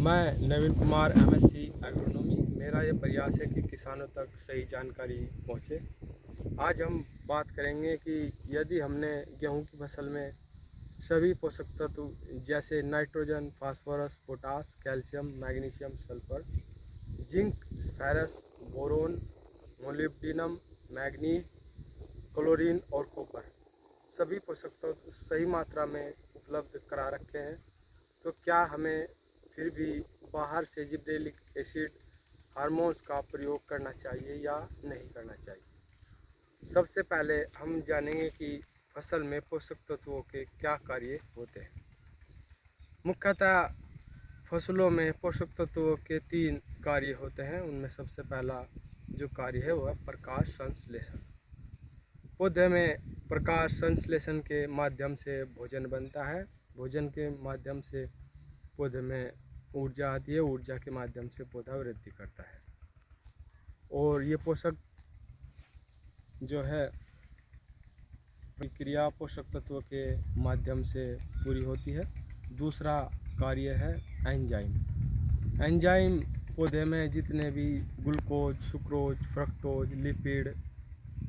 मैं नवीन Kumar MSc agronomy. मेरा ये प्रयास है कि किसानों तक सही जानकारी पहुँचे। आज हम बात करेंगे कि यदि हमने गेहूं की फसल में सभी पोषक तत्व जैसे nitrogen, phosphorus, potash, calcium, magnesium, sulphur, zinc, ferrous, boron, molybdenum, manganese, chlorine और कॉपर सभी पोषक तत्व सही मात्रा में उपलब्ध करा रखे हैं, तो क्या हमें फिर भी बाहर से जिब्रेलिक एसिड हार्मोन्स का प्रयोग करना चाहिए या नहीं करना चाहिए। सबसे पहले हम जानेंगे कि फसल में पोषक तत्वों के क्या कार्य होते हैं। मुख्यतः फसलों में पोषक तत्वों के 3 कार्य होते हैं। उनमें सबसे पहला जो कार्य है वह प्रकाश संश्लेषण। पौधे में प्रकाश संश्लेषण के माध्यम से भोजन बनता है। भोजन के माध्यम से पौधे में ऊर्जा आती है। ऊर्जा के माध्यम से पौधा वृद्धि करता है और ये पोषक जो है प्रक्रिया पोषक तत्वों के माध्यम से पूरी होती है। दूसरा कार्य है एंजाइम। एंजाइम पौधे में जितने भी ग्लूकोज, सुक्रोज, फ्रक्टोज, लिपिड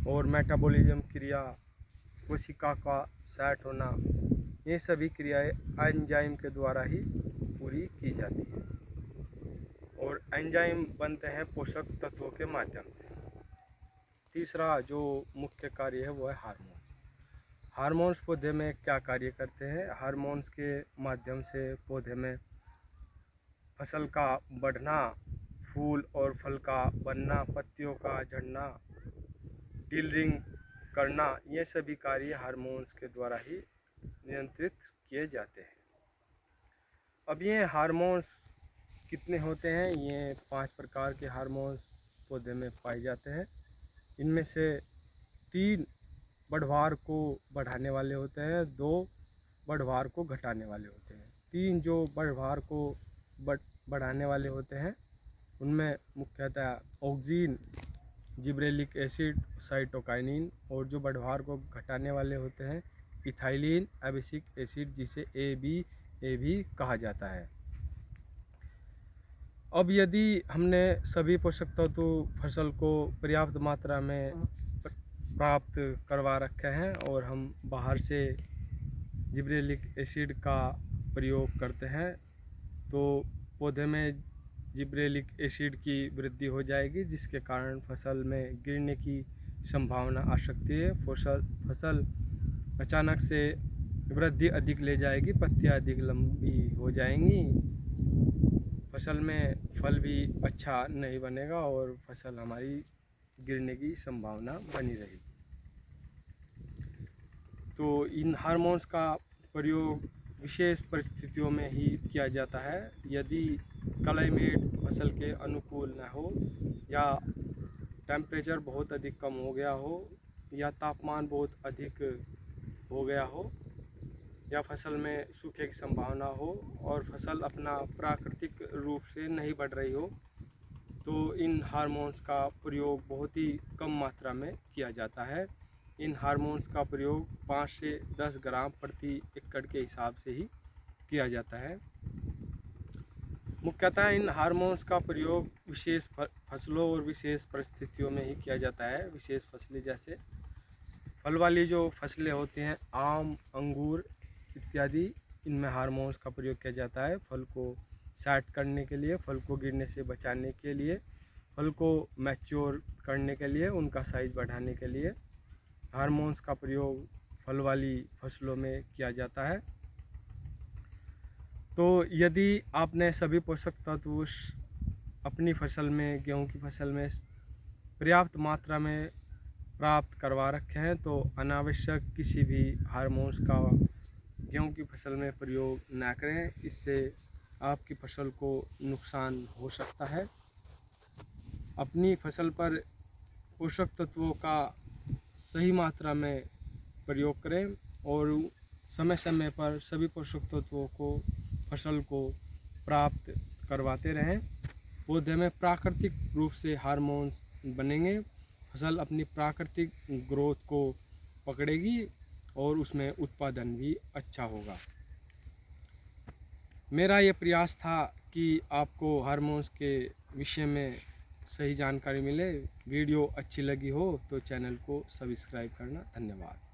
और मेटाबॉलिज्म क्रिया, कोशिका का सेट होना, ये सभी क्रियाएं एंजाइम के द्वारा ही पूरी की जाती है और एंजाइम बनते हैं पोषक तत्वों के माध्यम से। तीसरा जो मुख्य कार्य है वो है हार्मोन्स। हार्मोन्स पौधे में क्या कार्य करते हैं। हार्मोन्स के माध्यम से पौधे में फसल का बढ़ना, फूल और फल का बनना, पत्तियों का झड़ना, टिलरिंग करना, ये सभी कार्य हार्मोन्स के द्वारा ही नियंत्रित किए जाते हैं। अब ये हार्मोन्स कितने होते हैं। ये 5 प्रकार के हार्मोन्स पौधे में पाए जाते हैं। इनमें से 3 बढ़वार को बढ़ाने वाले होते हैं, 2 बढ़वार को घटाने वाले होते हैं। 3 जो बढ़वार को बढ़ाने वाले होते हैं उनमें मुख्यतः ऑक्सीन, जिब्रेलिक एसिड, साइटोकाइनिन, और जो बढ़वार को घटाने वाले होते हैं इथाइलिन, एबिसिक एसिड, जिसे ए भी कहा जाता है। अब यदि हमने सभी पोषक तत्व फसल को पर्याप्त मात्रा में प्राप्त करवा रखे हैं और हम बाहर से जिब्रेलिक एसिड का प्रयोग करते हैं, तो पौधे में जिब्रेलिक एसिड की वृद्धि हो जाएगी, जिसके कारण फसल में गिरने की संभावना आ सकती है। फसल अचानक से वृद्धि अधिक ले जाएगी, पत्तियां अधिक लंबी हो जाएंगी, फसल में फल भी अच्छा नहीं बनेगा और फसल हमारी गिरने की संभावना बनी रहेगी। तो इन हार्मोन्स का प्रयोग विशेष परिस्थितियों में ही किया जाता है। यदि क्लाइमेट फसल के अनुकूल न हो, या टेम्परेचर बहुत अधिक कम हो गया हो, या तापमान बहुत अधिक हो गया हो, या फसल में सूखे की संभावना हो और फसल अपना प्राकृतिक रूप से नहीं बढ़ रही हो, तो इन हार्मोन्स का प्रयोग बहुत ही कम मात्रा में किया जाता है। इन हार्मोन्स का प्रयोग 5 से 10 ग्राम प्रति एकड़ के हिसाब से ही किया जाता है। मुख्यतः इन हार्मोन्स का प्रयोग विशेष फसलों और विशेष परिस्थितियों में ही किया जाता है। विशेष फसलें जैसे फल वाली जो फसलें होती हैं, आम, अंगूर इत्यादि, इनमें हार्मोन्स का प्रयोग किया जाता है। फल को सेट करने के लिए, फल को गिरने से बचाने के लिए, फल को मैच्योर करने के लिए, उनका साइज बढ़ाने के लिए हार्मोन्स का प्रयोग फल वाली फसलों में किया जाता है। तो यदि आपने सभी पोषक तत्व अपनी फसल में, गेहूं की फसल में पर्याप्त मात्रा में प्राप्त करवा रखे हैं, तो अनावश्यक किसी भी हार्मोन्स का गेहूं की फसल में प्रयोग ना करें। इससे आपकी फसल को नुकसान हो सकता है। अपनी फसल पर पोषक तत्वों का सही मात्रा में प्रयोग करें और समय समय पर सभी पोषक तत्वों को फसल को प्राप्त करवाते रहें। पौधे में प्राकृतिक रूप से हार्मोन्स बनेंगे, फसल अपनी प्राकृतिक ग्रोथ को पकड़ेगी और उसमें उत्पादन भी अच्छा होगा। मेरा ये प्रयास था कि आपको हार्मोन्स के विषय में सही जानकारी मिले। वीडियो अच्छी लगी हो तो चैनल को सब्सक्राइब करना। धन्यवाद।